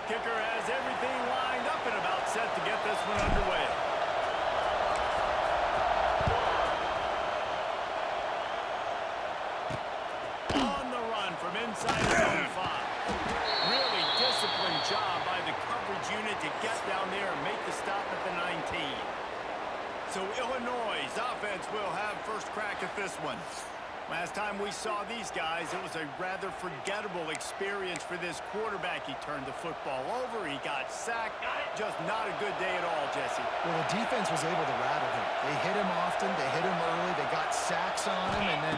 kicker has everything lined up and about set to get this one underway. On the run from inside his own 5. Really disciplined job by the coverage unit to get down there and make the stop at the 19. So Illinois' offense will have first crack at this one. Last time we saw these guys, it was a rather forgettable experience for this quarterback. He turned the football over, he got sacked. Just not a good day at all, Jesse. Well, the defense was able to rattle him. They hit him often, they hit him early, they got sacks on him, and then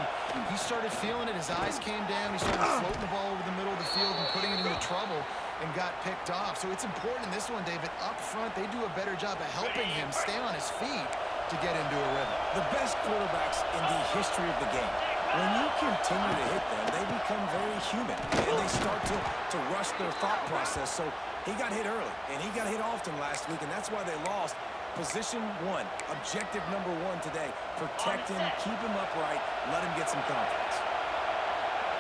he started feeling it. His eyes came down, he started floating the ball over the middle of the field and putting it into trouble and got picked off. So it's important in this one, David, up front, they do a better job of helping him stay on his feet to get into a rhythm. The best quarterbacks in the history of the game, when you continue to hit them, they become very human, and they start to rush their thought process. So he got hit early, and he got hit often last week, and that's why they lost. Position 1, objective number 1 today. Protect him, keep him upright, let him get some confidence.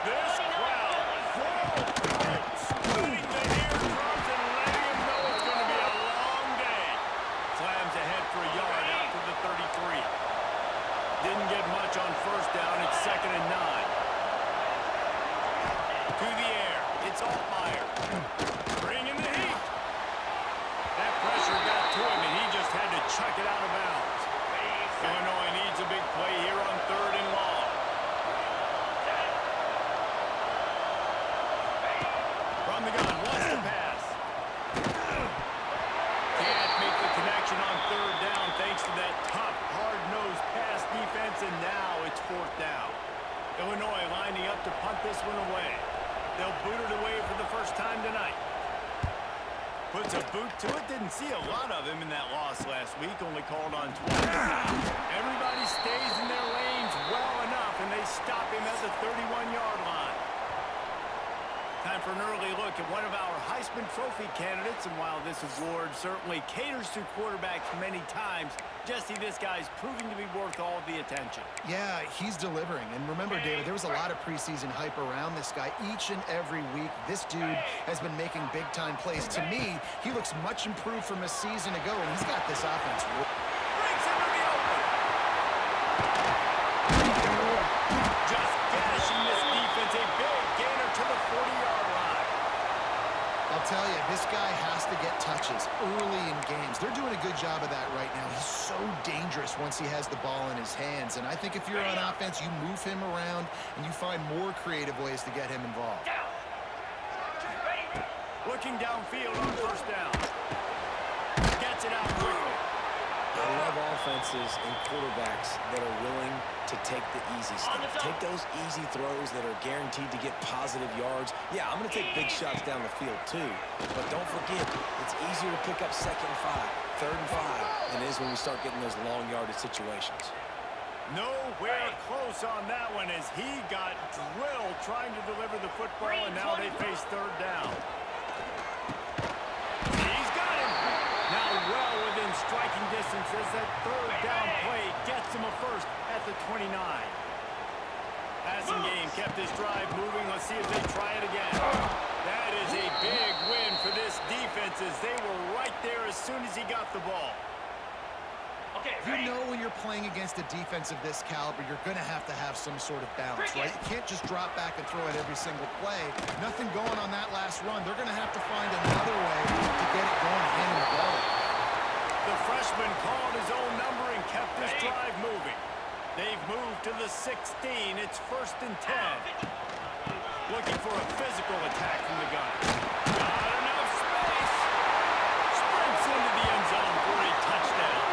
This crowd floats, putting the eardrums and letting him know it's going to be a long day. Slams ahead for a yard out to the 33. Didn't get much on first down. It's 2nd and 9. To the air. It's Altmaier. Bringing the heat. That pressure got to him, and he just had to chuck it out of bounds. Illinois needs a big play here on 3rd and long. From the gun, wants to pass. Can't make the connection on 3rd down thanks to that tough, hard-nosed pass defense, and now it's 4th down. Illinois lining up to punt this one away. They'll boot it away for the first time tonight. Puts a boot to it. Didn't see a lot of him in that loss last week. Only called on twice. Everybody stays in their lanes well enough, and they stop him at the 31-yard line. Time for an early look at one of our Heisman Trophy candidates, and while this award certainly caters to quarterbacks many times, Jesse, this guy's proving to be worth all the attention. Yeah, he's delivering. And remember, David, there was a lot of preseason hype around this guy each and every week. This dude has been making big-time plays. To me, he looks much improved from a season ago, and he's got this offense. Breaks into the open. Just gashing this defense. A big gainer to the 40-yard line. I'll tell you, this guy has to get touches early in games. They're doing a good job of that right now. He's so dangerous once he has the ball in his hands. And I think if you're on offense, you move him around and you find more creative ways to get him involved. Looking downfield on 1st down. Gets it out quickly. I love offenses and quarterbacks that are willing to take the easy stuff. Take those easy throws that are guaranteed to get positive yards. Yeah, I'm going to take big shots down the field too, but don't forget, it's easier to pick up 2nd and 5, 3rd and 5 than it is when we start getting those long yardage situations. Nowhere close on that one as he got drilled trying to deliver the football, and now they face 3rd down. He's got him. Now well within striking distance as that 3rd down play gets him a first at the 29. Passing game kept this drive moving. Let's see if they try it again. That is a big win for this defense as they were right there as soon as he got the ball. You know when you're playing against a defense of this caliber, you're going to have some sort of balance, right? You can't just drop back and throw it every single play. Nothing going on that last run. They're going to have to find another way to get it going in the ball. The freshman called his own number and kept this drive moving. They've moved to the 16. It's 1st and 10. Looking for a physical attack from the gun. Got enough space. Sprints into the end zone for a touchdown.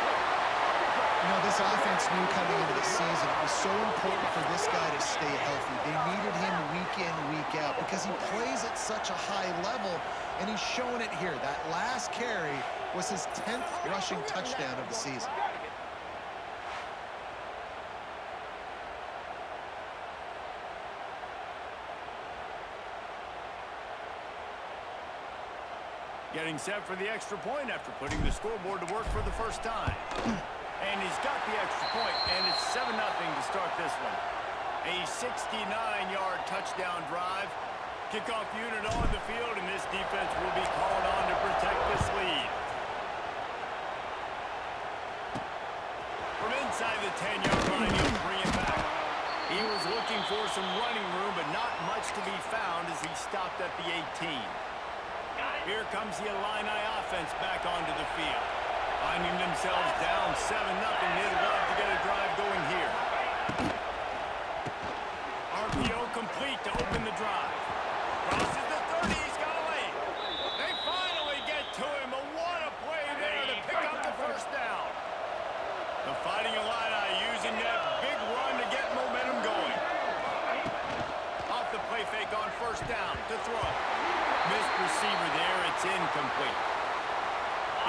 You know, this offense knew coming into the season it was so important for this guy to stay healthy. They needed him week in, week out because he plays at such a high level, and he's showing it here. That last carry was his 10th rushing touchdown of the season. Getting set for the extra point after putting the scoreboard to work for the first time. And he's got the extra point, and it's 7-0 to start this one. A 69-yard touchdown drive. Kickoff unit on the field, and this defense will be called on Here comes the Illini offense back onto the field. Finding themselves down 7-0. They'd love to get a drive going here. RPO complete to open the drive. Crosses the 30. He's got a lane. They finally get to him. But what a play there to pick up the first down. The Fighting Illini using that big run to get momentum going. Off the play fake on first down to throw. Missed receiver there. It's incomplete.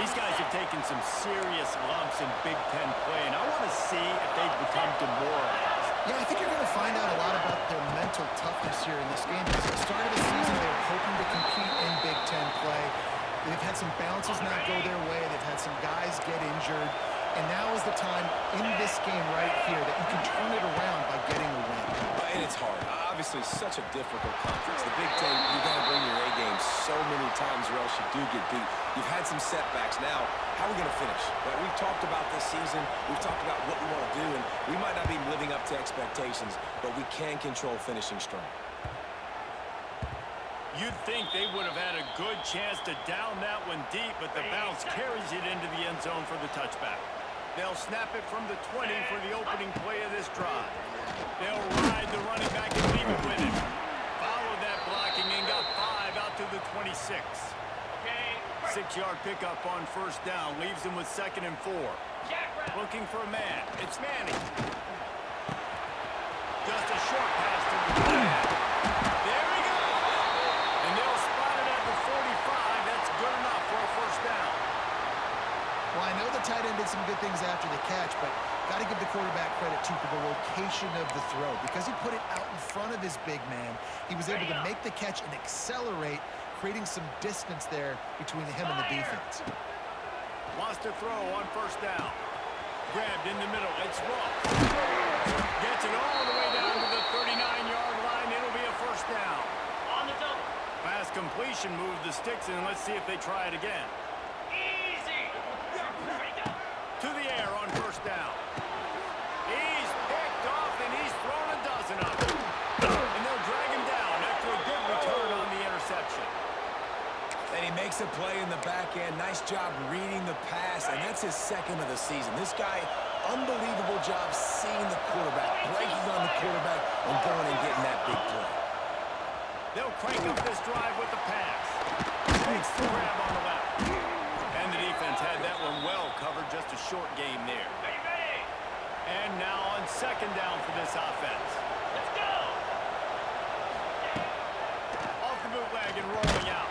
These guys have taken some serious lumps in Big Ten play, and I want to see if they've become demoralized. Yeah, I think you're going to find out a lot about their mental toughness here in this game. Because at the start of the season, they were hoping to compete in Big Ten play. They've had some bounces not go their way. They've had some guys get injured. And now is the time in this game right here that you can turn it around by getting a win. And it's hard. Obviously, such a difficult conference. The Big Ten, you got to bring your A game so many times or else you do get beat. You've had some setbacks. Now, how are we going to finish? Right, we've talked about this season. We've talked about what we want to do, and we might not be living up to expectations, but we can control finishing strong. You'd think they would have had a good chance to down that one deep, but the bounce carries it into the end zone for the touchback. They'll snap it from the 20 for the opening play of this drive. They'll ride the running back and leave it with him. Followed that blocking and got 5 out to the 26. 6-yard pickup on first down. Leaves them with 2nd and 4. Looking for a man. It's Manning. Just a short pass to the man. There he goes. And they'll spot it at the 45. That's good enough for a first down. Well, I know the tight end did some good things after the catch, but got to give the quarterback credit, too, for the location of the throw. Because he put it out in front of his big man, he was able to make the catch and accelerate, creating some distance there between him and the defense. Wants to throw on first down. Grabbed in the middle. It's Ross. Gets it all the way down to the 39-yard line. It'll be a first down. On the double. Pass completion moved the sticks in. Let's see if they try it again. To the air on first down. He's picked off and he's thrown a dozen of them. And they'll drag him down after a good return on the interception. And he makes a play in the back end. Nice job reading the pass, and that's his 2nd of the season. This guy, unbelievable job seeing the quarterback, breaking on the quarterback, and going and getting that big play. They'll crank up this drive with the pass. Takes the grab on the left. And the defense had that one well covered, just a short game there. And now on 2nd down for this offense. Let's go! Off the bootleg and rolling out.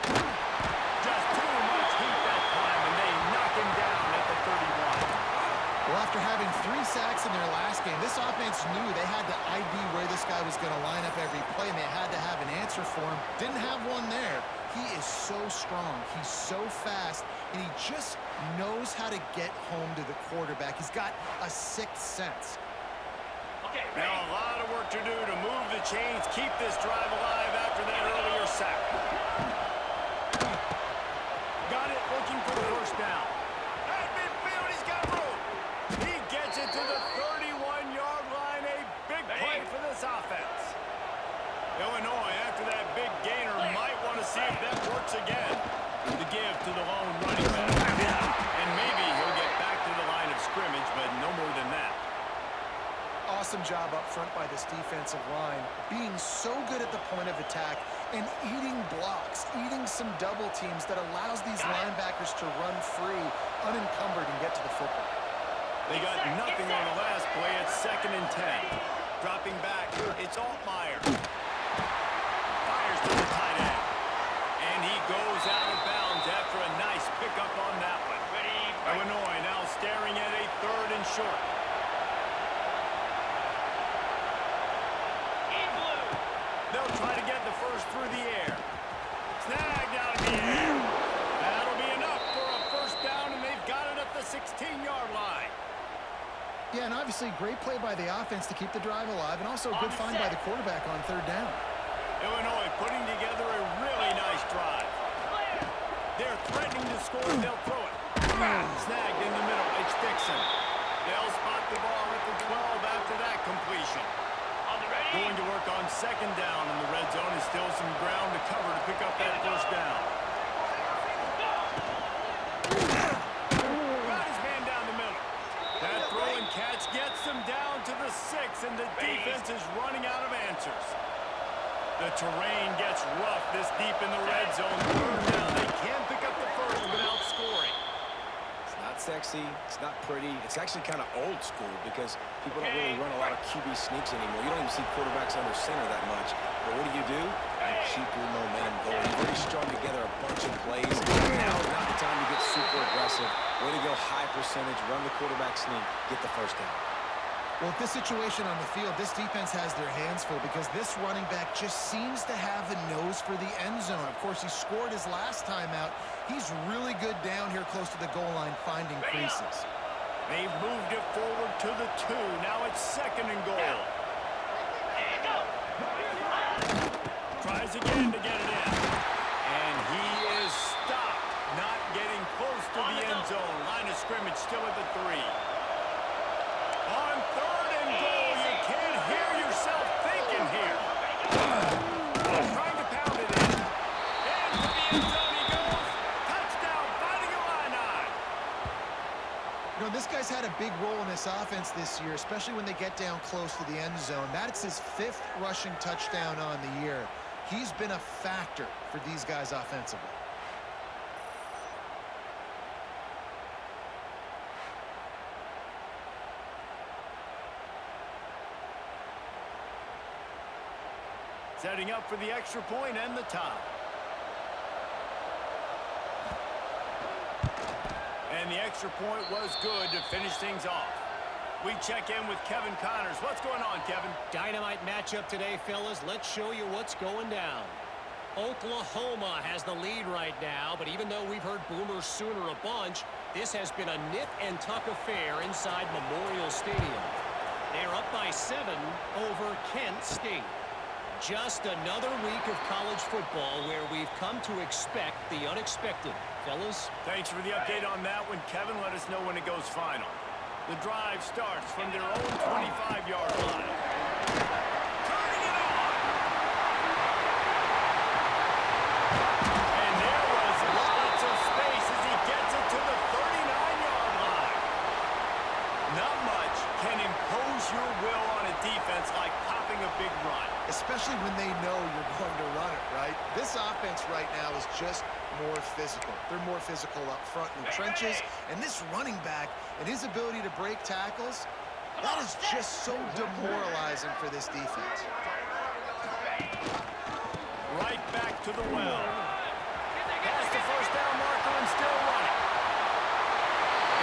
Just too much heat that time, and they knock him down at the 31. Well, after having 3 sacks in their last game, this offense knew they had to ID where this guy was going to line up every play, and they had to have an answer for him. Didn't have one there. He is so strong. He's so fast, and he just knows how to get home to the quarterback. He's got a 6th sense. Now a lot of work to do to move the chains, keep this drive alive after that earlier sack. Got it, looking for the first down. At midfield, he's got room. He gets it to the 31-yard line. A big play for this offense. Illinois, after that big gainer, might want to see if that works again. The give to the lone running back. And maybe he'll get back to the line of scrimmage, but no more than that. Awesome job up front by this defensive line, being so good at the point of attack and eating blocks, eating some double teams that allows these linebackers to run free, unencumbered, and get to the football. They got nothing on the last play. It's 2nd and 10. Dropping back, it's Altmaier. Fires to the tight end. And he goes out of bounds after a nice pickup on that one. Illinois now staring at a 3rd and short. They'll try to get the first through the air. Snagged out of the air. That'll be enough for a first down, and they've got it at the 16-yard line. Yeah, and obviously great play by the offense to keep the drive alive, and also a good find by the quarterback on 3rd down. Illinois putting together a really nice drive. They're threatening to score, and they'll throw it. Snagged in the middle. It's Dixon. They'll spot the ball at the 12 after that completion. Going to work on second down in the red zone and still some ground to cover to pick up that first down. Got his man down the middle. That throw and catch gets them down to the 6, and the defense is running out of answers. The terrain gets rough this deep in the red zone. Third down, they can pick up the first without scoring. It's not sexy. It's not pretty. It's actually kind of old school because people don't really run a lot of QB sneaks anymore. You don't even see quarterbacks under center that much. But what do? You keep your momentum going. You've already strung together a bunch of plays. Now is not the time to get super aggressive. Way to go high percentage. Run the quarterback sneak. Get the first down. Well, with this situation on the field, this defense has their hands full because this running back just seems to have a nose for the end zone. Of course, he scored his last time out. He's really good down here close to the goal line finding creases. They've moved it forward to the 2. Now it's second and goal. Tries again to get it in. And he is stopped, not getting close to the end zone. Line of scrimmage still at the 3. On third and goal, you can't hear yourself thinking here. Trying to pound it in. Into the end zone he goes. Touchdown, Fighting Illini. You know, this guy's had a big role in this offense this year, especially when they get down close to the end zone. That's his 5th rushing touchdown on the year. He's been a factor for these guys offensively. Setting up for the extra point and the tie. And the extra point was good to finish things off. We check in with Kevin Connors. What's going on, Kevin? Dynamite matchup today, fellas. Let's show you what's going down. Oklahoma has the lead right now, but even though we've heard Boomer Sooner a bunch, this has been a nip-and-tuck affair inside Memorial Stadium. They're up by 7 over Kent State. Just another week of college football where we've come to expect the unexpected. Fellas? Thanks for the update on that one, Kevin. Let us know when it goes final. The drive starts from their own 25-yard line. Turning it on! And there was lots of space as he gets it to the 39-yard line. Not much can impose your will on a defense like popping a big run. Especially when they know you're going to run it, right? This offense right now is just more physical. They're more physical up front in the trenches. And this running back and his ability to break tackles, that is just so demoralizing for this defense. Right back to the well. Past the first down marker and still running.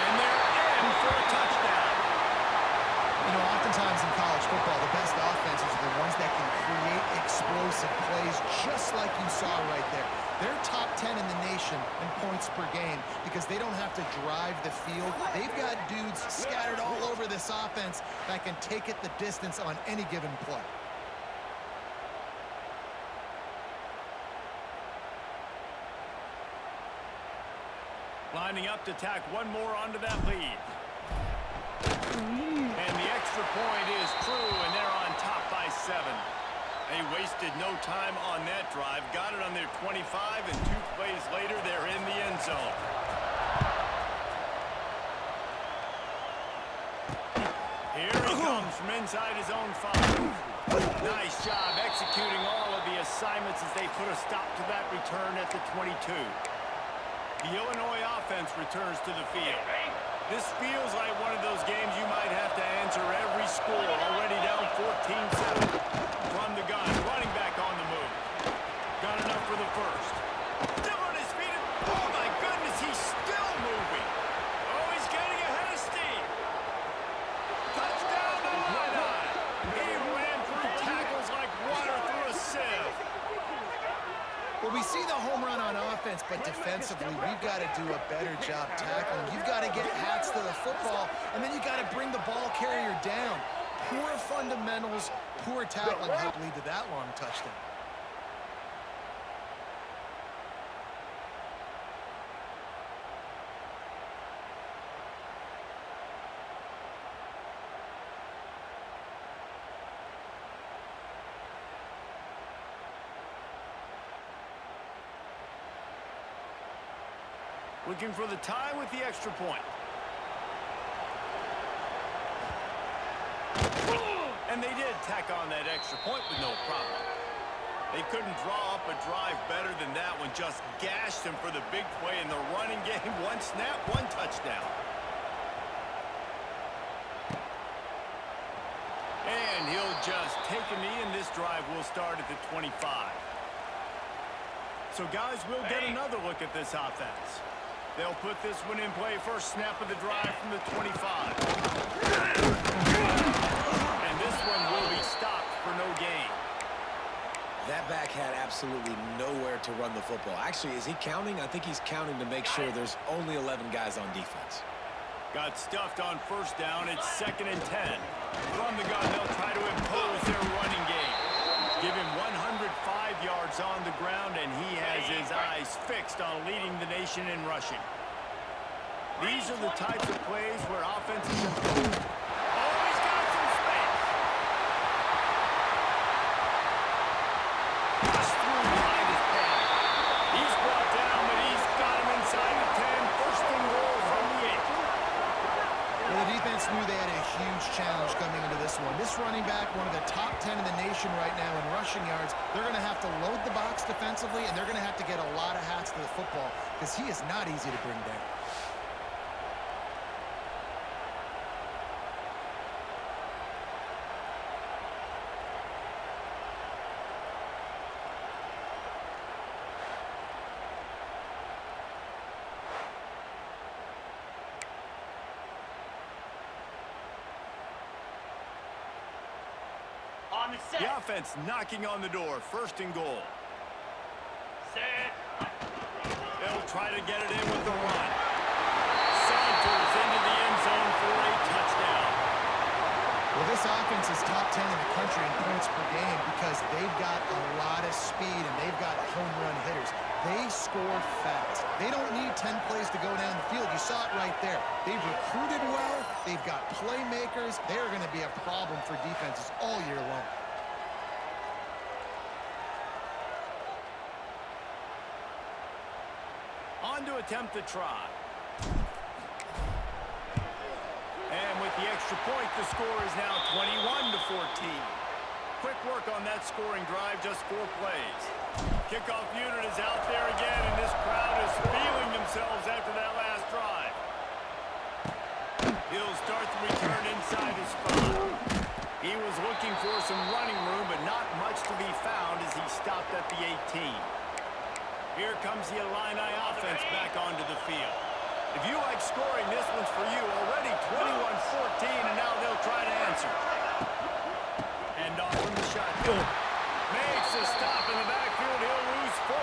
And they're in for a touchdown. You know, oftentimes in college football, the best offenses are the ones that can create explosive plays just like you saw right there. They're top 10 in the nation in points per game because they don't have to drive the field. They've got dudes scattered all over this offense that can take it the distance on any given play. Lining up to tack one more onto that lead. And the extra point is true, and they're on top by 7. They wasted no time on that drive. Got it on their 25, and 2 plays later, they're in the end zone. Here he comes from inside his own 5. Nice job executing all of the assignments as they put a stop to that return at the 22. The Illinois offense returns to the field. This feels like one of those games you might have to answer every score. Already down 14-7 from the gun. Running back on the move. Got enough for the first. Still on his feet. Oh, my goodness, he's still moving. Oh, he's getting ahead of steam. Touchdown to Illini. He ran through tackles like water through a sieve. Well, we see the home run on offense, but defensively, we've got to do a better job tackling. You've got to get hats to the football, and then you got to bring the ball carrier down. Poor fundamentals, poor tackling helped lead to that long touchdown. Looking for the tie with the extra point. And they did tack on that extra point with no problem. They couldn't draw up a drive better than that one. Just gashed him for the big play in the running game. One snap, one touchdown. And he'll just take a knee, and this drive will start at the 25. So, guys, we'll get another look at this offense. They'll put this one in play. First snap of the drive from the 25. And this one will be stopped for no gain. That back had absolutely nowhere to run the football. Actually, is he counting? I think he's counting to make sure there's only 11 guys on defense. Got stuffed on first down. It's 2nd and 10. From the gun, they'll try to impose their running game. Give him 105 yards on the ground, and he has his eyes fixed on leading the nation in rushing. These are the types of plays where offenses improve. Oh, he's got some space. Rushed through behind his pad. He's brought down, but he's got him inside the 10. First and goal from the 8. Well, the defense knew they had a huge challenge coming into this one. This running back, one of the top 10 in the nation right now in rushing yards, they're going to have to load the box defensively, and they're going to have to get a lot of hats to the football because he is not easy to bring down. The offense knocking on the door. First and goal. They'll try to get it in with the run. Saunters into the end zone for a touchdown. Well, this offense is top 10 in the country in points per game because they've got a lot of speed and they've got home run hitters. They score fast. They don't need 10 plays to go down the field. You saw it right there. They've recruited well. They've got playmakers. They're going to be a problem for defenses all year long. On to attempt the try. And with the extra point, the score is now 21-14. Quick work on that scoring drive, just 4 plays. Kickoff unit is out there again, and this crowd is feeling themselves after that last drive. He'll start the return inside his spot. He was looking for some running room, but not much to be found as he stopped at the 18. Here comes the Illini offense back onto the field. If you like scoring, this one's for you. Already 21-14, and now they'll try to answer. And off from the shotgun. Makes a stop in the backfield. He'll lose 4.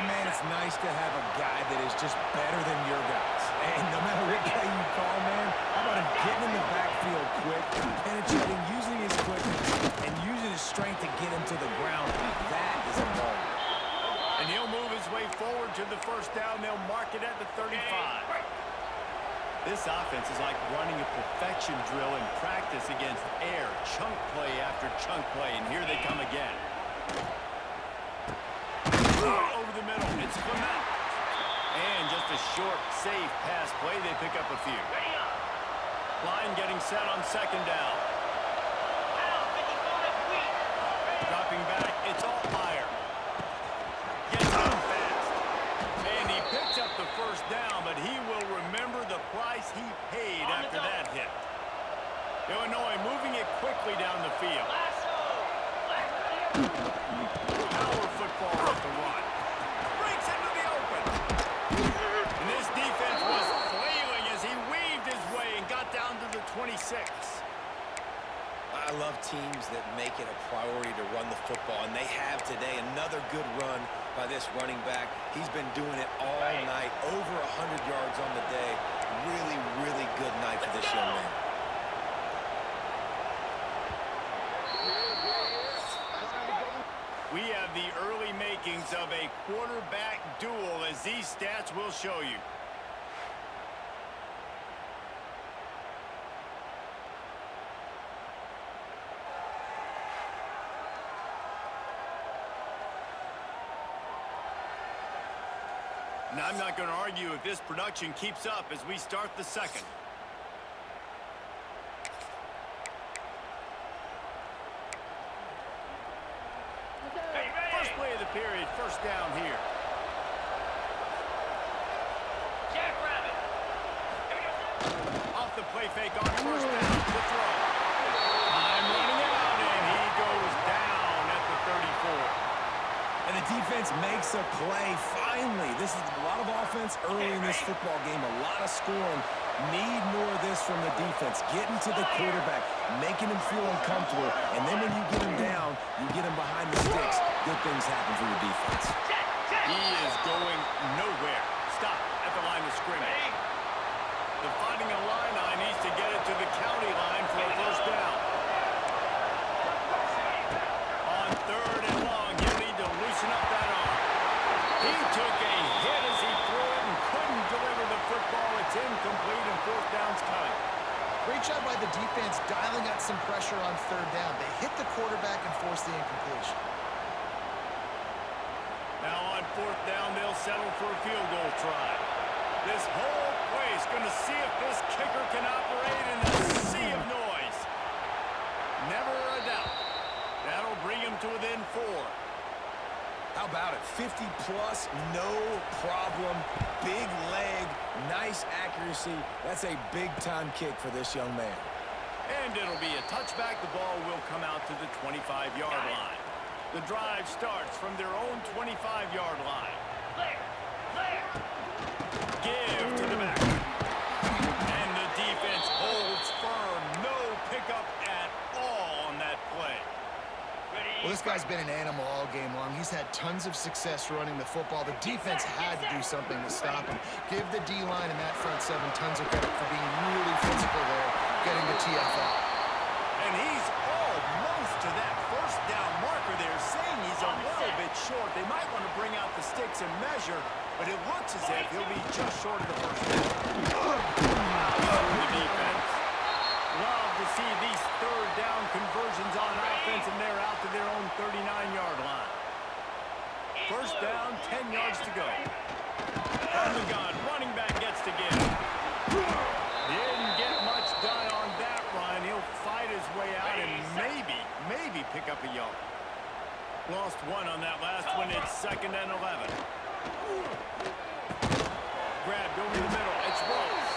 And, man, it's nice to have a guy that is just better than your guys. And no matter what play you call, man, how about him getting in the backfield quick, penetrating, using his quickness, and using his strength to get him to the ground. That is a ball. And he'll move his way forward to the first down. They'll mark it at the 35. This offense is like running a perfection drill in practice against air. Chunk play after chunk play. And here they come again. Over the middle. It's Clement. And just a short, safe pass play. They pick up a few. Line getting set on second down. Dropping back. It's all fire. Gets on fast. And he picks up the first down, but he will remember the price he paid after that hit. Illinois moving it quickly down the field. Power football with the run. Breaks into the open. And this defense was flailing as he weaved his way and got down to the 26. I love teams that make it a priority to run the football, and they have today. Another good run by this running back. He's been doing it all night, over 100 yards on the day. Really, really good night for this young man. We have the early makings of a quarterback duel, as these stats will show you. And I'm not going to argue if this production keeps up as we start the second. First play of the period, first down here. Off the play fake on first down. The throw. I'm running out, and he goes down at the 34. And the defense makes a play. Finally, this is a lot of offense early in this football game, a lot of scoring. Need more of this from the defense. Getting to the quarterback, making him feel uncomfortable, and then when you get him down, you get him behind the sticks. Good things happen for your defense. He is going nowhere. Stop at the line of scrimmage. The Fighting Illini needs to get it to the county line for a first down. On third and long, he'll need to loosen up that arm. He took a hit as he threw it and couldn't deliver the football. It's incomplete and fourth down's coming. Great job by the defense dialing up some pressure on third down. They hit the quarterback and forced the incompletion. Now on fourth down, they'll settle for a field goal try. This whole place going to see if this kicker can operate in a sea of noise. Never a doubt. That'll bring him to within 4. How about it? 50-plus, no problem. Big leg, nice accuracy. That's a big-time kick for this young man. And it'll be a touchback. The ball will come out to the 25-yard line. The drive starts from their own 25-yard line. Give to the back. And the defense holds firm. No pickup at all on that play. Well, this guy's been an animal all game long. He's had tons of success running the football. The defense had to do something to stop him. Give the D-line and that front seven tons of credit for being really physical there, getting the TFL. And he's almost to that first down marker there, saying he's a little bit short. They might want to bring out the sticks and measure, but it looks as if he'll be just short of the first down. The defense. Love to see these third down conversions on offense, and they're out to their own 39-yard line. First down, 10 yards to go. From the gun, running back gets to give. Didn't get much done on that run. He'll fight his way out and maybe pick up a yard. Lost one on that last one. It's 2nd and 11. Grabbed over the middle. It's Rose.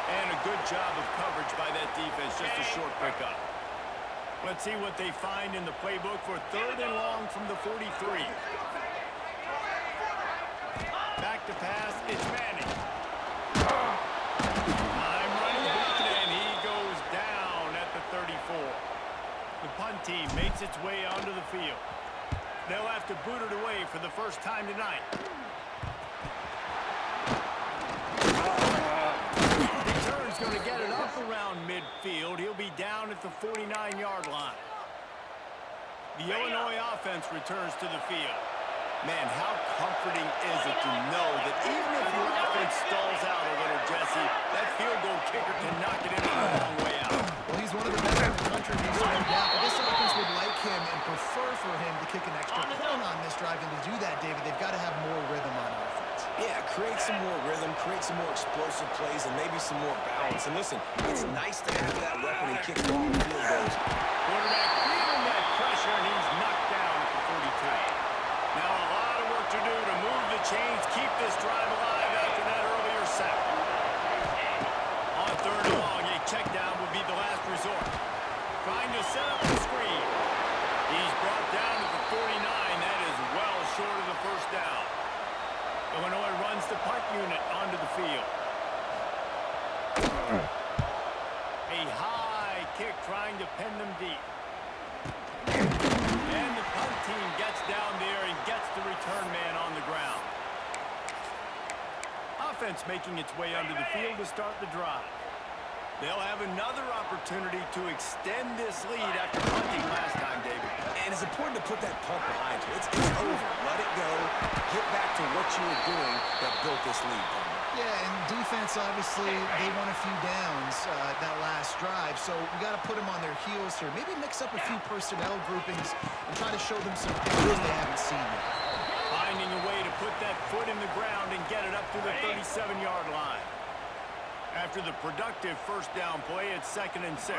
And a good job of coverage by that defense. Just a short pickup. Let's see what they find in the playbook for 3rd and long from the 43. Back to pass. It's Manning. I'm running out, and he goes down at the 34. The punt team makes its way onto the field. They'll have to boot it away for the first time tonight. Return's going to get it up around midfield. He'll be down at the 49-yard line. The Illinois offense returns to the field. Man, how comforting is it to know that even if your offense stalls out a little, Jesse, that field goal kicker can knock it in from a long way out. Well, he's one of the best in the country, he's no doubt. But this offense would like him and prefer for him to kick an extra point on this drive. And to do that, David, they've got to have more rhythm on offense. Yeah, create some more rhythm, create some more explosive plays, and maybe some more balance. And listen, it's nice to have that weapon and kick long field goals. Quarterback feeling that pressure, and he's knocked down at the 42. Now a lot of work to do to move the chains, keep this drive alive after that earlier sack. On 3rd and long, a check down would be the last resort. Trying to set up the screen. He's brought down at the 49. That is well short of the first down. Illinois runs the punt unit onto the field. A high kick trying to pin them deep. And the punt team gets down there and gets the return man on the ground. Offense making its way onto the field to start the drive. They'll have another opportunity to extend this lead after punting last time, David. And it's important to put that punt behind you. It's over. Let it go. Get back to what you were doing that built this lead. Yeah, and defense, obviously, they won a few downs that last drive, so we got to put them on their heels here. Maybe mix up a few personnel groupings and try to show them some powers they haven't seen yet. Finding a way to put that foot in the ground and get it up to the 37-yard line. After the productive first down play, it's 2nd and 6.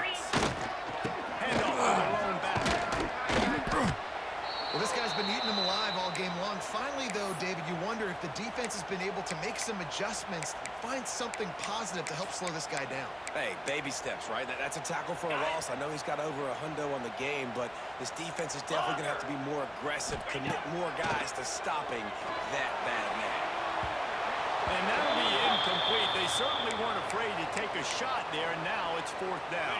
Handoff to the lone back. Well, this guy's been eating them alive all game long. Finally, though, David, you wonder if the defense has been able to make some adjustments, find something positive to help slow this guy down. Hey, baby steps, right? That's a tackle for a loss. I know he's got over $100 on the game, but this defense is definitely going to have to be more aggressive, commit more guys to stopping that bad man. And that'll be incomplete. They certainly weren't afraid to take a shot there, and now it's 4th down.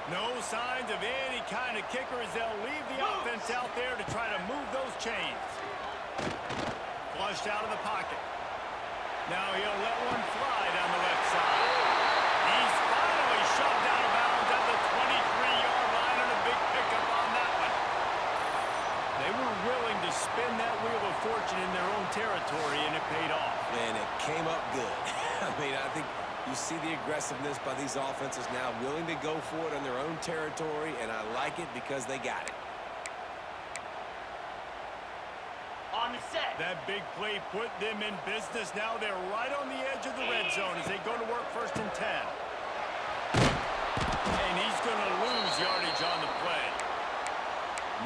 No signs of any kind of kicker as they'll leave the offense out there to try to move those chains. Flushed out of the pocket. Now he'll let one fly down the left side. He's finally shoved out of bounds at the 23-yard line, and a big pickup on that one. They were willing to spin that wheel of fortune in their own territory, and it paid off. And it came up good. I mean, I think you see the aggressiveness by these offenses now, willing to go for it on their own territory, and I like it because they got it. On the set. That big play put them in business. Now they're right on the edge of the red zone as they go to work 1st and 10. And he's going to lose yardage on the play.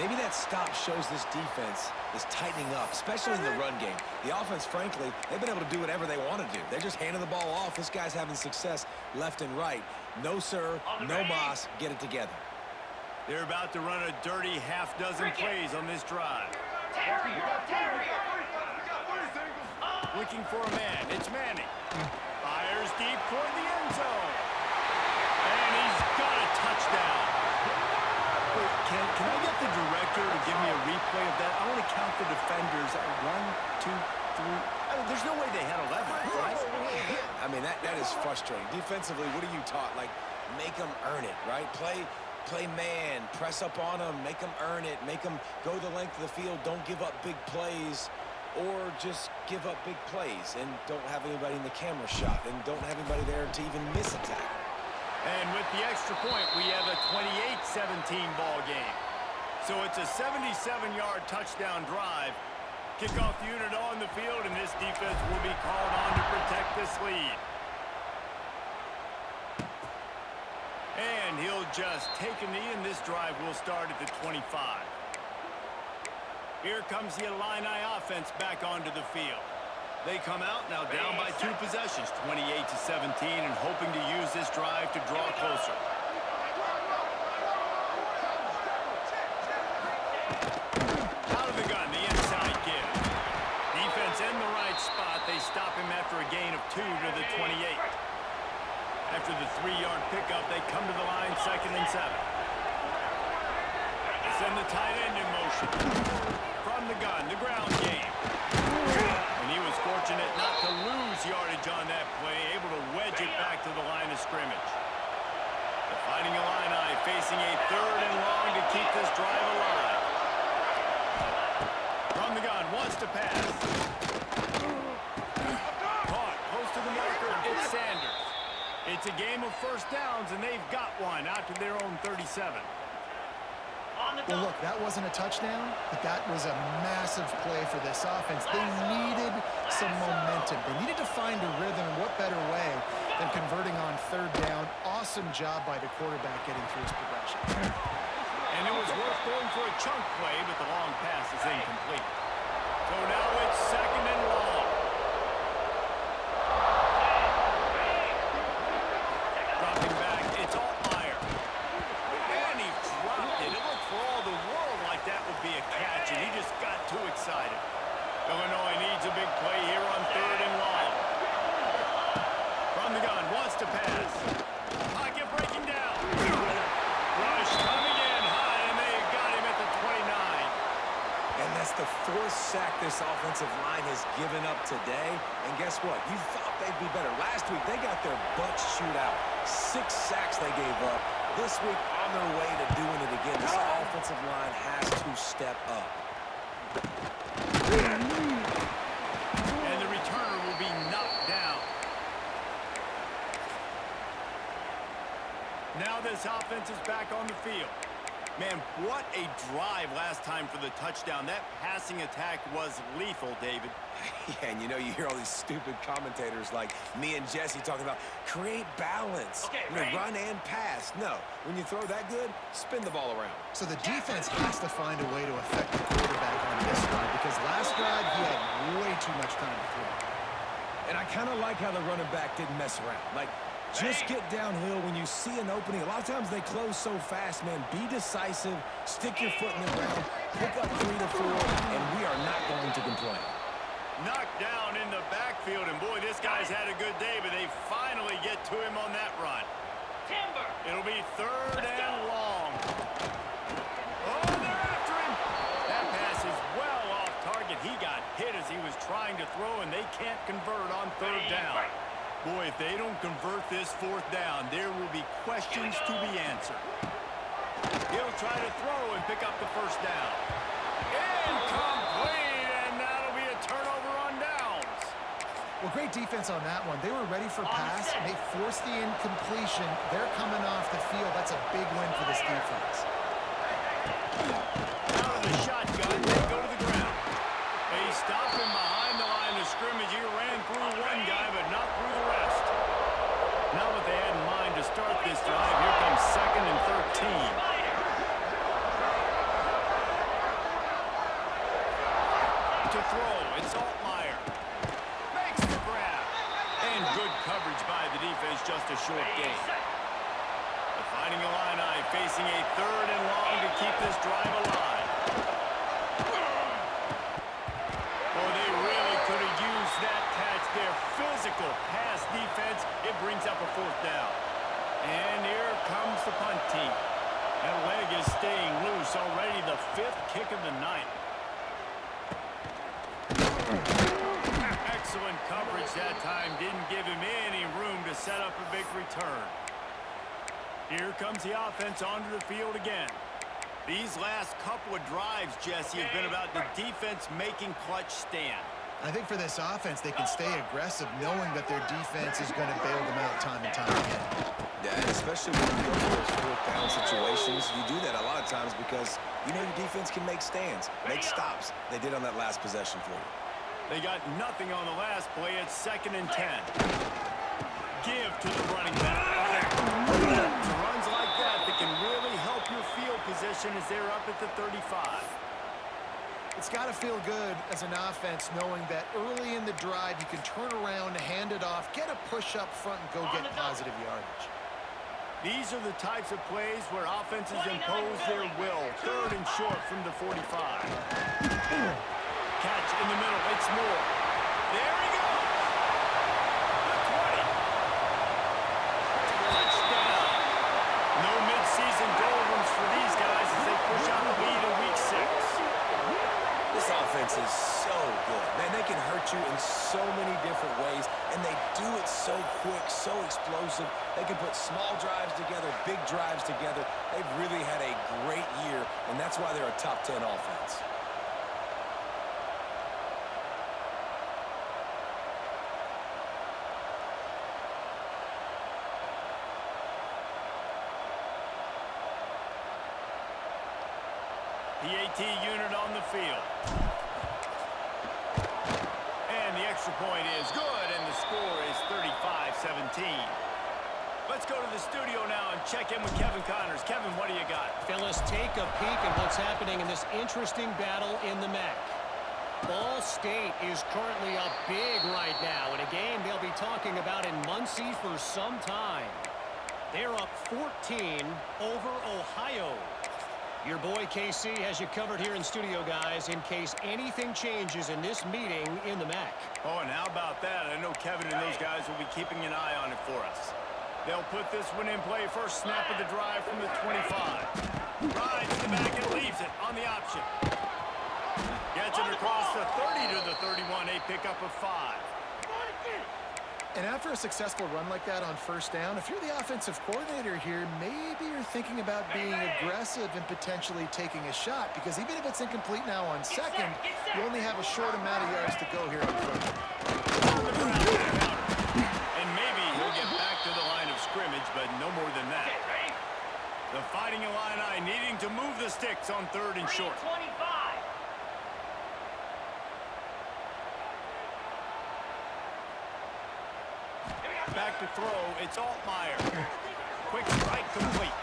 Maybe that stop shows this defense is tightening up, especially in the run game. The offense, frankly, they've been able to do whatever they want to do. They're just handing the ball off. This guy's having success left and right. No, sir, no mas. Get it together. They're about to run a dirty half-dozen plays on this drive. Looking for a man. It's Manning. Fires deep toward the end zone. And he's got a touchdown. Wait, can I get the director to give me a replay of that? I want to count the defenders. 1, 2, 3. I mean, there's no way they had 11, right? I mean, that is frustrating. Defensively, what are you taught? Like, make them earn it, right? Play man, press up on them, make them earn it, make them go the length of the field, don't give up big plays, or just give up big plays and don't have anybody in the camera shot and don't have anybody there to even miss a tackle. And with the extra point, we have a 28-17 ball game. So it's a 77-yard touchdown drive. Kickoff unit on the field, and this defense will be called on to protect this lead. And he'll just take a knee, and this drive will start at the 25. Here comes the Illini offense back onto the field. They come out now down by 2 possessions, 28-17, and hoping to use this drive to draw closer. Out of the gun, the inside give. Defense in the right spot. They stop him after a gain of 2 to the 28. After the 3-yard pickup, they come to the line 2nd and 7. They send the tight end in motion. From the gun, the ground game. And he was fortunate not to lose yardage on that play, able to wedge it back to the line of scrimmage. The Fighting Illini facing a 3rd and long to keep this drive alive. From the gun, wants to pass. Caught, close to the marker, it's Sanders. It's a game of first downs, and they've got one out to their own 37. Well, look, that wasn't a touchdown, but that was a massive play for this offense. They needed some momentum. They needed to find a rhythm, and what better way than converting on 3rd down. Awesome job by the quarterback getting through his progression. And it was worth going for a chunk play, but the long pass is incomplete. So now it's 2nd and long. Dropping back, it's Altmaier. And he dropped it. It looked for all the world like that would be a catch, and he just got too excited. Illinois needs a big play here on 3rd and long. From the gun, wants to pass. Pocket breaking down. Rush coming in high, and they've got him at the 29. And that's the 4th sack this offensive line has given up today. And guess what? You thought they'd be better. Last week, they got their butts chewed out. 6 sacks they gave up. This week, on their way to doing it again. This offensive line has to step up. And the returner will be knocked down. Now this offense is back on the field. Man, what a drive last time for the touchdown. That passing attack was lethal, David. Yeah, and you know, you hear all these stupid commentators like me and Jesse talking about create balance. Okay, You know, ready? run and pass. No, when you throw that good, spin the ball around. So the defense has to find a way to affect the quarterback on this drive because last drive he had way too much time to throw. And I kind of like how the running back didn't mess around. Like, just get downhill when you see an opening. A lot of times they close so fast, man. Be decisive, stick your foot in the ground, pick up 3 to 4, and we are not going to complain. Knocked down in the backfield, and boy, this guy's had a good day, but they finally get to him on that run. Timber. It'll be 3rd and long. Oh, they're after him. That pass is well off target. He got hit as he was trying to throw, and they can't convert on 3rd down. Boy, if they don't convert this 4th down, there will be questions to be answered. He'll try to throw and pick up the 1st down. Incomplete, and that'll be a turnover on downs. Well, great defense on that one. They were ready for pass, and they forced the incompletion. They're coming off the field. That's a big win for this defense. Out of the shotgun, they go to the ground. They stop him behind the line of scrimmage. He ran through one guy, but not through the rest. Not what they had in mind to start this drive. Here comes 2nd and 13. To throw, it's Altmaier. Makes the grab. And good coverage by the defense, just a short gain. The Fighting Illini facing a 3rd and long to keep this drive alive. Boy, they really could have used that catch there. Physical pass defense. It brings up a 4th down. And here comes the punt team. That leg is staying loose already. The 5th kick of the night. Excellent coverage that time. Didn't give him any room to set up a big return. Here comes the offense onto the field again. These last couple of drives, Jesse, have been about the defense making clutch stand. I think for this offense, they can stay aggressive knowing that their defense is going to bail them out time and time again. Yeah, and especially when you go to those 4th down situations, you do that a lot of times because you know your defense can make stands, make stops. They did on that last possession for you. They got nothing on the last play. It's 2nd and 10. Give to the running back. Runs like that can really help your field position as they're up at the 35. It's got to feel good as an offense knowing that early in the drive you can turn around, hand it off, get a push up front, and go get positive yardage. These are the types of plays where offenses impose their will. 3rd and short from the 45. Catch in the middle. It's Moore. There he goes. The 20. Touchdown. No midseason doldrums for these guys as they push out the lead in week 6. This offense is so good. Man, they can hurt you in so many different ways, and they do it so quick, so explosive. They can put small drives together, big drives together. They've really had a great year, and that's why they're a top 10 offense. The AT unit on the field. And the extra point is good, and the score is 35-17. Let's go to the studio now and check in with Kevin Connors. Kevin, what do you got? Fellas, take a peek at what's happening in this interesting battle in the MAC. Ball State is currently up big right now in a game they'll be talking about in Muncie for some time. They're up 14 over Ohio. Your boy KC has you covered here in studio, guys, in case anything changes in this meeting in the MAC. Oh, and how about that? I know Kevin and those guys will be keeping an eye on it for us. They'll put this one in play. First snap of the drive from the 25. Rides to the back and leaves it on the option. Gets it across the 30 to the 31. A pickup of 5. And after a successful run like that on 1st down, if you're the offensive coordinator here, maybe you're thinking about being aggressive and potentially taking a shot, because even if it's incomplete now on 2nd, you only have a short amount of yards to go here on 1st. And maybe he'll get back to the line of scrimmage, but no more than that. The Fighting Illini needing to move 6 on 3rd and short. 25. Back to throw, it's Altmaier. Quick strike complete.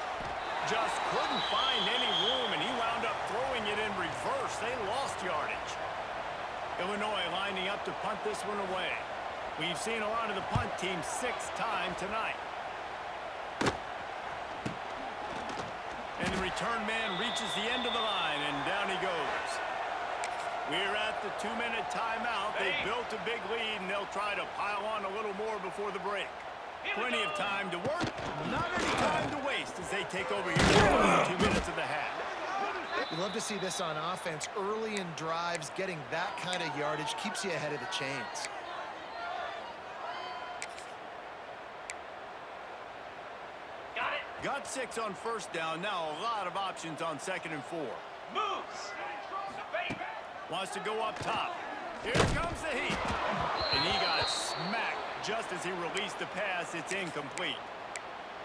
Just couldn't find any room, and he wound up throwing it in reverse. They lost yardage. Illinois lining up to punt this one away. We've seen a lot of the punt team 6th time tonight. And the return man reaches the end of the line, and down he goes. We're at the 2-minute timeout. They built a big lead, and they'll try to pile on a little more before the break. Plenty of time to work, not any time to waste as they take over here in 2 minutes of the half. You love to see this on offense. Early in drives, getting that kind of yardage keeps you ahead of the chains. Got it. Got 6 on 1st down. Now a lot of options on 2nd and 4. Moves. Wants to go up top. Here comes the heat. And he got smacked just as he released the pass. It's incomplete.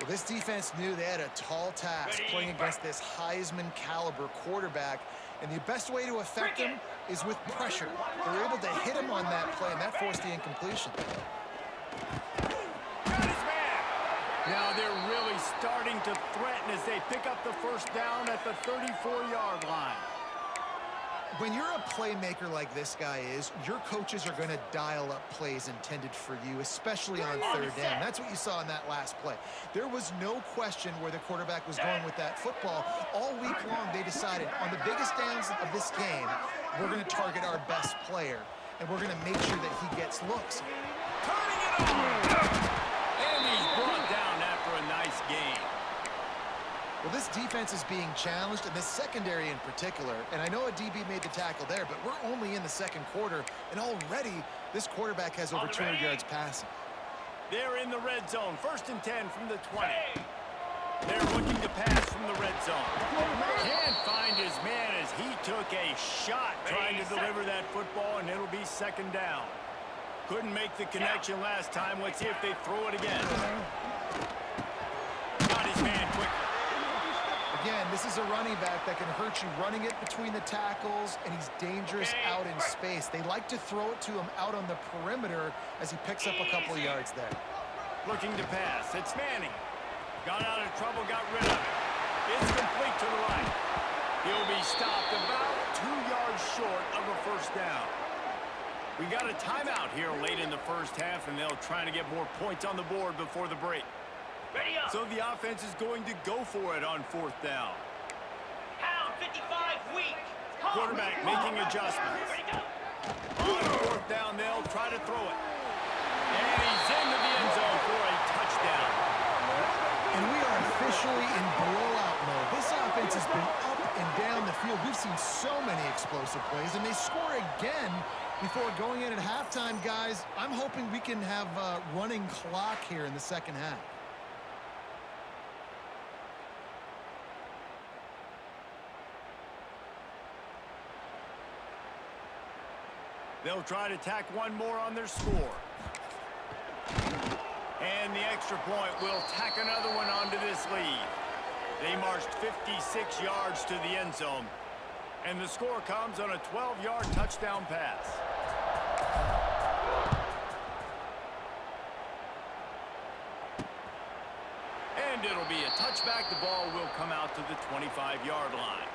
Well, this defense knew they had a tall task playing against this Heisman caliber quarterback, and the best way to affect him is with pressure. They were able to hit him on that play, and that forced the incompletion. Got his man. Now they're really starting to threaten as they pick up the 1st down at the 34-yard line. When you're a playmaker like this guy is, your coaches are going to dial up plays intended for you, especially on 3rd down. That's what you saw in that last play. There was no question where the quarterback was going with that football. All week long, they decided on the biggest downs of this game, we're going to target our best player, and we're going to make sure that he gets looks. Turning it over. And he's brought down after a nice game. Well, this defense is being challenged, and this secondary in particular, and I know a DB made the tackle there, but we're only in the 2nd quarter, and already this quarterback has over 200 yards passing. They're in the red zone. 1st and 10 from the 20. They're looking to pass from the red zone. Can't find his man as he took a shot trying to deliver that football, and it'll be 2nd down. Couldn't make the connection last time. Let's see if they throw it again. Got his man quickly. Again, this is a running back that can hurt you running it between the tackles, and he's dangerous out in space. They like to throw it to him out on the perimeter as he picks up a couple of yards there. Looking to pass. It's Manning. Got out of trouble, got rid of it. It's complete to the right. He'll be stopped about 2 yards short of a 1st down. We got a timeout here late in the 1st half, and they'll try to get more points on the board before the break. Ready up. So the offense is going to go for it on 4th down. Pound 55 weak. Quarterback making adjustments. Ready go. On 4th down, they'll try to throw it. And he's into the end zone for a touchdown. And we are officially in blowout mode. This offense has been up and down the field. We've seen so many explosive plays, and they score again before going in at halftime, guys. I'm hoping we can have a running clock here in the 2nd half. They'll try to tack one more on their score. And the extra point will tack another one onto this lead. They marched 56 yards to the end zone. And the score comes on a 12-yard touchdown pass. And it'll be a touchback. The ball will come out to the 25-yard line.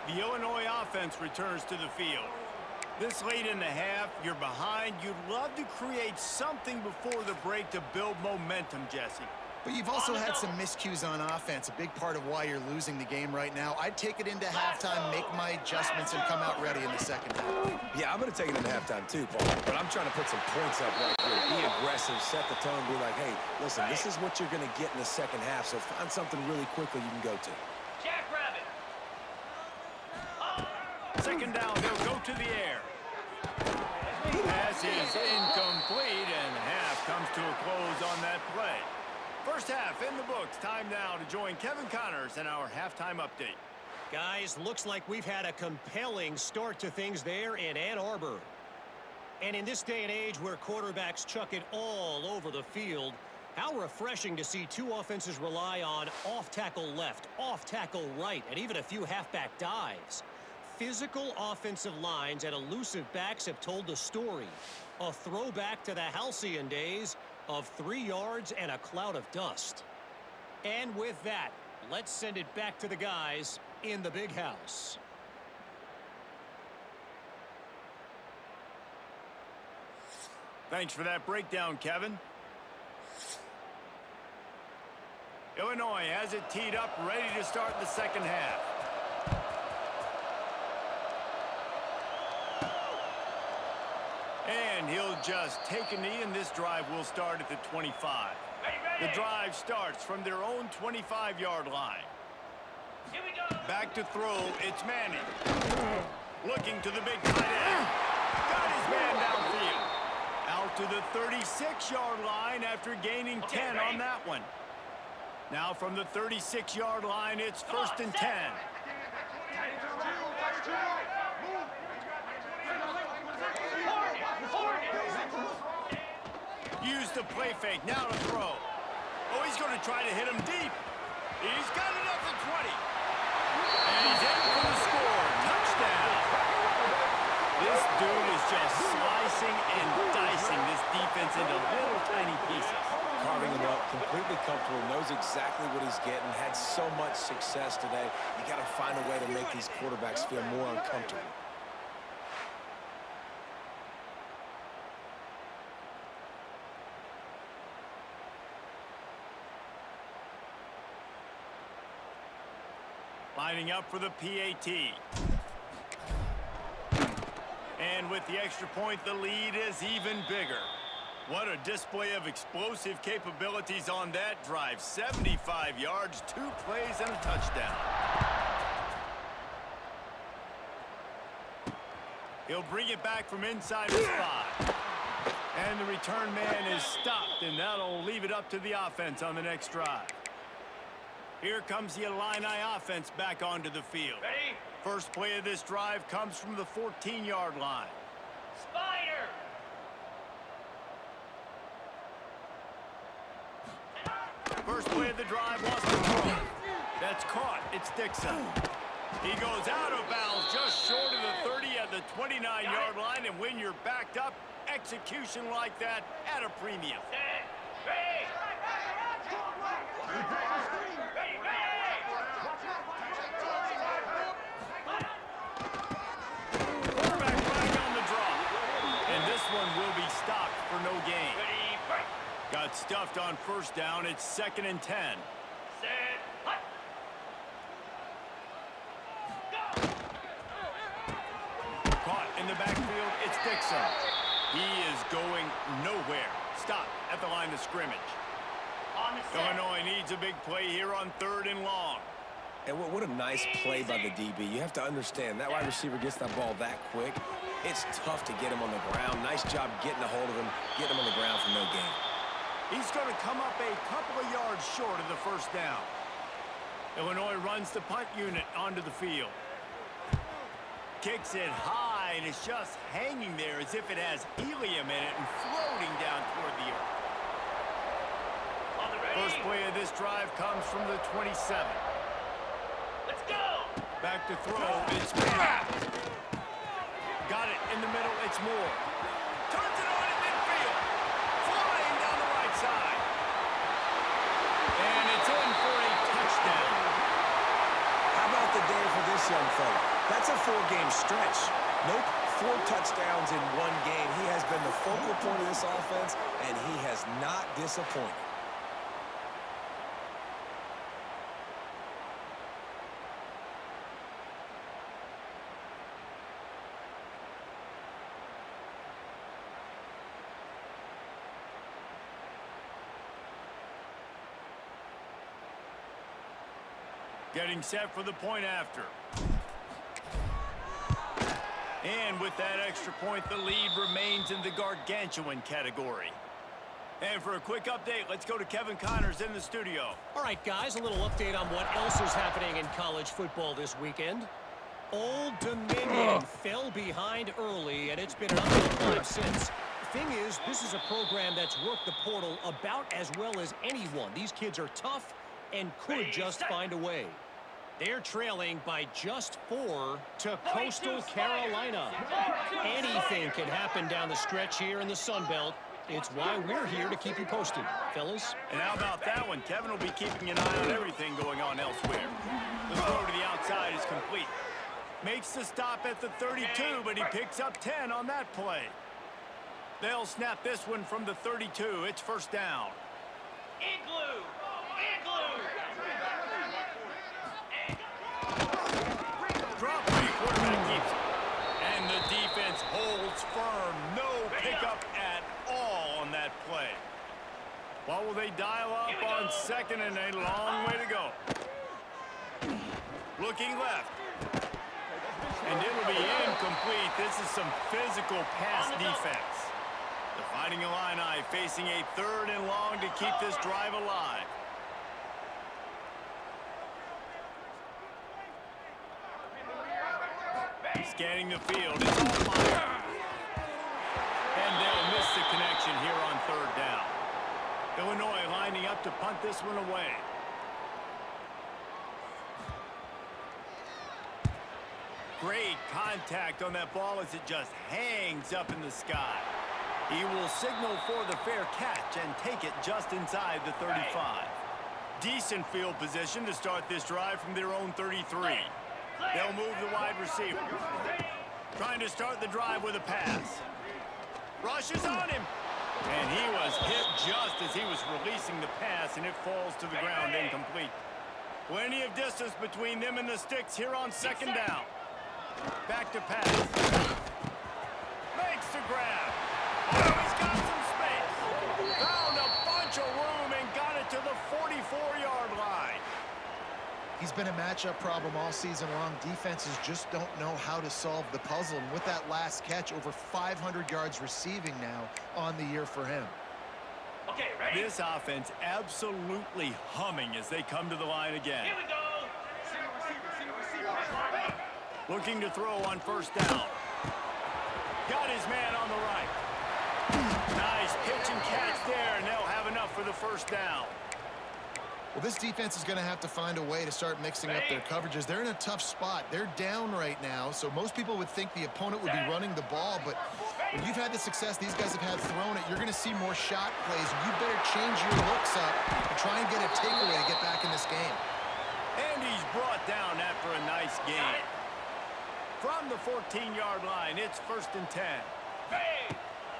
The Illinois offense returns to the field. This late in the half, you're behind. You'd love to create something before the break to build momentum, Jesse. But you've also had some miscues on offense, a big part of why you're losing the game right now. I'd take it into halftime, make my adjustments, and come out ready in the 2nd half. Yeah, I'm going to take it into halftime too, Paul. But I'm trying to put some points up right here. Be aggressive, set the tone, be like, hey, listen, this is what you're going to get in the 2nd half, so find something really quickly you can go to. Jackrabbit. 2nd down, they'll go to the air. Pass is incomplete, and half comes to a close on that play. 1st half in the books. Time now to join Kevin Connors in our halftime update. Guys, looks like we've had a compelling start to things there in Ann Arbor. And in this day and age where quarterbacks chuck it all over the field, How refreshing to see two offenses rely on off-tackle left, off-tackle right, and even a few halfback dives. Physical offensive lines and elusive backs have told the story. A throwback to the halcyon days of 3 yards and a cloud of dust. And with that, let's send it back to the guys in the big house. Thanks for that breakdown, Kevin. Illinois has it teed up, ready to start the second half. And he'll just take a knee, and this drive will start at the 25. The drive starts from their own 25-yard line. Here we go. Back to throw, it's Manning. Looking to the big tight end. Got his man downfield. Out to the 36-yard line after gaining 10 on that one. Now from the 36-yard line, it's 1st and 10. Use the play fake, now to throw. Oh, he's going to try to hit him deep. He's got it at the 20. And he's in for the score. Touchdown. This dude is just slicing and dicing this defense into little tiny pieces. Carving him up, completely comfortable, knows exactly what he's getting, had so much success today. You got to find a way to make these quarterbacks feel more uncomfortable. Lining up for the PAT. And with the extra point, the lead is even bigger. What a display of explosive capabilities on that drive. 75 yards, 2 plays, and a touchdown. He'll bring it back from inside his 5. And the return man is stopped, and that'll leave it up to the offense on the next drive. Here comes the Illini offense back onto the field. Ready? First play of this drive comes from the 14-yard line. Spider. First play of the drive, lost the throw. That's caught. It's Dixon. He goes out of bounds just short of the 30 at the 29-yard line, and when you're backed up, execution like that at a premium. Set. Ready. Ready, ready. Quarterback flag on the draw. And this one will be stopped for no gain. Ready, break. Got stuffed on first down. It's 2nd and 10. Set. Hut. Caught in the backfield, it's Dixon. He is going nowhere. Stop at the line of scrimmage. On the set. Illinois needs a big play here on 3rd and long. And what a nice play by the DB. You have to understand, that wide receiver gets that ball that quick. It's tough to get him on the ground. Nice job getting a hold of him, getting him on the ground for no gain. He's going to come up a couple of yards short of the first down. Illinois runs the punt unit onto the field. Kicks it high, and it's just hanging there as if it has helium in it and floating down toward the earth. On the ready. First play of this drive comes from the 27. Let's go. Back to throw. It's got it in the middle. It's Moore. Turns it on in midfield. Flying down the right side. And it's in for a touchdown. How about the day for this young fella? That's a 4-game stretch. Nope, 4 touchdowns in 1 game. He has been the focal point of this offense, and he has not disappointed. Getting set for the point after. And with that extra point, the lead remains in the gargantuan category. And for a quick update, let's go to Kevin Connors in the studio. All right, guys, a little update on what else is happening in college football this weekend. Old Dominion fell behind early, and it's been an uphill climb since. thing is, this is a program that's worked the portal about as well as anyone. These kids are tough and could just find a way. They're trailing by just 4 to Coastal Carolina. Anything can happen down the stretch here in the Sun Belt. It's why we're here to keep you posted, fellas. And how about that one? Kevin will be keeping an eye on everything going on elsewhere. The throw to the outside is complete. Makes the stop at the 32, but he picks up 10 on that play. They'll snap this one from the 32. It's first down. Igloo! Igloo! Drop play, quarterback keeps it. And the defense holds firm. No pickup at all on that play. What will they dial up on second and a long way to go? Looking left. And it'll be incomplete. This is some physical pass defense. The Fighting Illini facing a 3rd and long to keep this drive alive. Scanning the field. It's all fire. And they'll miss the connection here on 3rd down. Illinois lining up to punt this one away. Great contact on that ball as it just hangs up in the sky. He will signal for the fair catch and take it just inside the 35. Decent field position to start this drive from their own 33. They'll move the wide receiver. Trying to start the drive with a pass. Rushes on him. And he was hit just as he was releasing the pass, and it falls to the ground incomplete. Plenty of distance between them and the sticks here on 2nd down. Back to pass. Makes the grab. Oh, he's got some space. Found a bunch of room and got it to the 44-yard line. He's been a matchup problem all season long. Defenses just don't know how to solve the puzzle. And with that last catch, over 500 yards receiving now on the year for him. Okay, ready? This offense absolutely humming as they come to the line again. Here we go. Looking to throw on 1st down. Got his man on the right. Nice pitch and catch there, and they'll have enough for the 1st down. Well, this defense is going to have to find a way to start mixing up their coverages. They're in a tough spot. They're down right now, so most people would think the opponent would be running the ball, but when you've had the success these guys have had throwing it, you're going to see more shot plays. You better change your looks up and try and get a takeaway to get back in this game. And he's brought down after a nice game. From the 14-yard line, it's 1st and 10.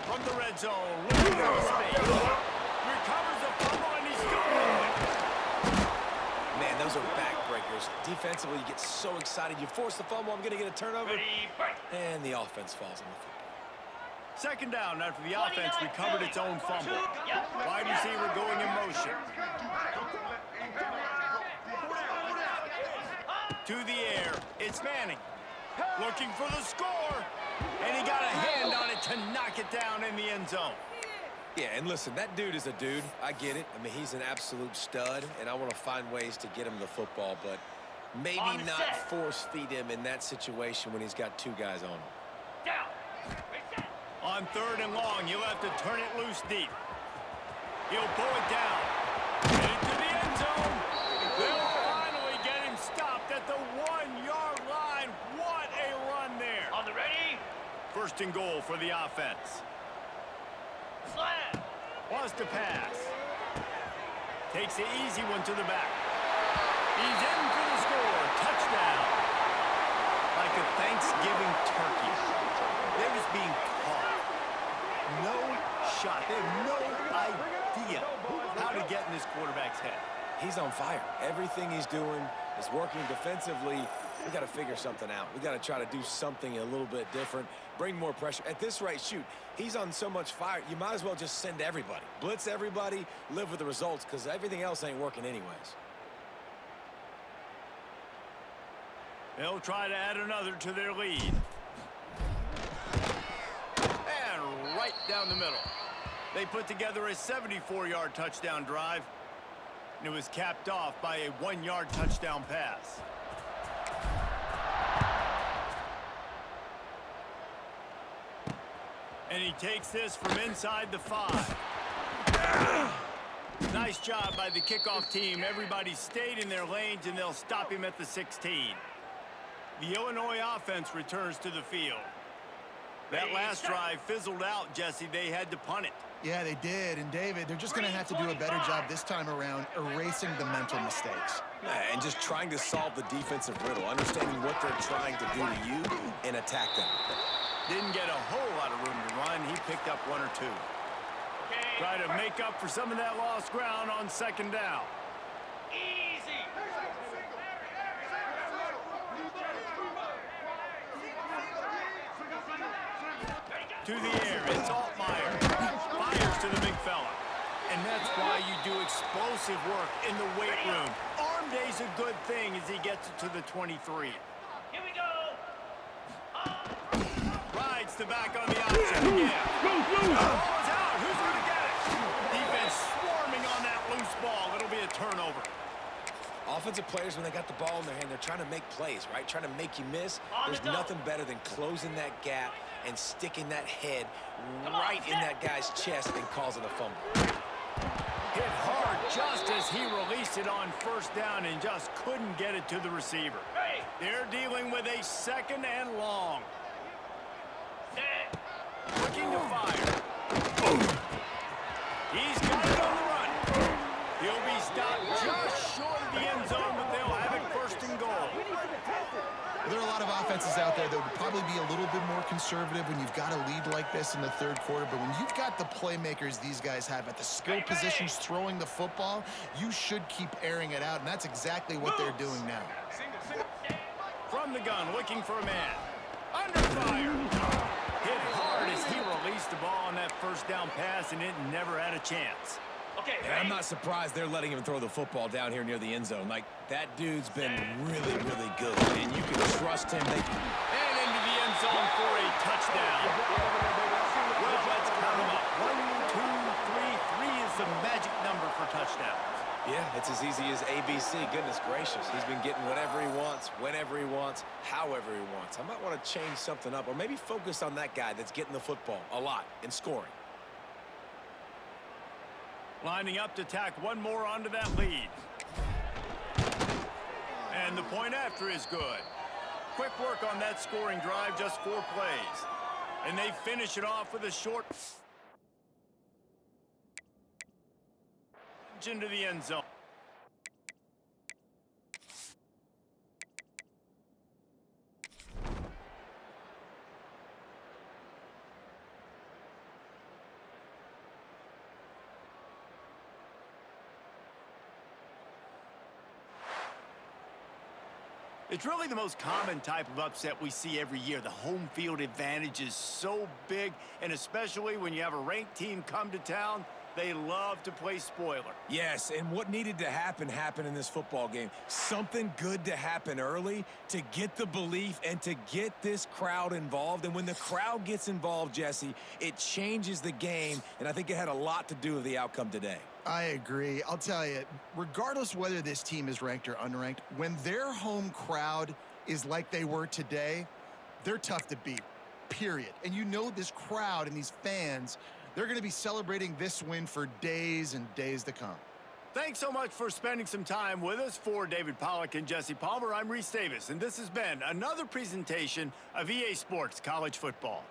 From the red zone, looking for space. Recovers the fumble, and he's still moving. Man, those are backbreakers. Defensively, you get so excited. You force the fumble, I'm going to get a turnover. And the offense falls on the football. 2nd down after the offense recovered its own fumble. Wide receiver going in motion. To the air, it's Manning. Looking for the score. And he got a hand on it to knock it down in the end zone. Yeah, and listen, that dude is a dude. I get it. I mean, he's an absolute stud, and I want to find ways to get him the football, but maybe not force feed him in that situation when he's got 2 guys on him. Down. On 3rd and long, you'll have to turn it loose deep. He'll pull it down. Into the end zone. They'll finally get him stopped at the 1-yard line. What a run there. On the ready. 1st and goal for the offense. Slam. Wants to pass. Takes the easy one to the back. He's in for the score. Touchdown. Like a Thanksgiving turkey. They're just being caught. No shot. They have no idea how to get in this quarterback's head. He's on fire. Everything he's doing is working defensively. We got to figure something out. We got to try to do something a little bit different, bring more pressure. At this rate, shoot, he's on so much fire, you might as well just send everybody. Blitz everybody, live with the results, because everything else ain't working anyways. They'll try to add another to their lead. And right down the middle. They put together a 74-yard touchdown drive. And it was capped off by a 1-yard touchdown pass. And he takes this from inside the 5. Nice job by the kickoff team. Everybody stayed in their lanes, and they'll stop him at the 16. The Illinois offense returns to the field. That last drive fizzled out, Jesse. They had to punt it. Yeah, they did. And, David, they're just going to have to do a better job this time around erasing the mental mistakes. And just trying to solve the defensive riddle, understanding what they're trying to do to you and attack them. Didn't get a whole lot of room to run. He picked up 1 or 2. Try to make up for some of that lost ground on 2nd down. Easy. To the air, it's Altmaier. Fires to the big fella. And that's why you do explosive work in the weight room. Arm day's a good thing as he gets it to the 23. Here we go. Rides the back on the option. Yeah. Ball is out. Who's going to get it? Defense swarming on that loose ball. It'll be a turnover. Offensive players, when they got the ball in their hand, they're trying to make plays, right? Trying to make you miss. There's nothing better than closing that gap and sticking that head right in that guy's chest and causing a fumble. Hit hard just as he released it on 1st down and just couldn't get it to the receiver. They're dealing with a 2nd and long. Looking to fire. He's got it on the run. He'll be stopped just short of the end zone, but they'll have it 1st and goal. There are a lot of offenses out there that would probably be a little bit more conservative when you've got a lead like this in the 3rd quarter. But when you've got the playmakers these guys have at the skill positions throwing the football, you should keep airing it out, and that's exactly what they're doing now. From the gun, looking for a man. Under fire. Hit hard as he released the ball on that 1st down pass, and it never had a chance. Okay, And I'm not surprised they're letting him throw the football down here near the end zone. Like, that dude's been really, really good, and you can trust him. And into the end zone for a touchdown. Well, let's count them up. 1, 2, 3. 3 is the magic number for touchdowns. Yeah, it's as easy as ABC. Goodness gracious. He's been getting whatever he wants, whenever he wants, however he wants. I might want to change something up, or maybe focus on that guy that's getting the football a lot and scoring. Lining up to tack one more onto that lead. And the point after is good. Quick work on that scoring drive, just 4 plays. And they finish it off with a short into the end zone. It's really the most common type of upset we see every year. The home field advantage is so big, and especially when you have a ranked team come to town, they love to play spoiler. Yes, and what needed to happen happened in this football game. Something good to happen early to get the belief and to get this crowd involved. And when the crowd gets involved, Jesse, it changes the game, and I think it had a lot to do with the outcome today. I agree. I'll tell you, regardless whether this team is ranked or unranked, when their home crowd is like they were today, they're tough to beat, period. And you know this crowd and these fans, they're going to be celebrating this win for days and days to come. Thanks so much for spending some time with us. For David Pollack and Jesse Palmer, I'm Reese Davis, and this has been another presentation of EA Sports College Football.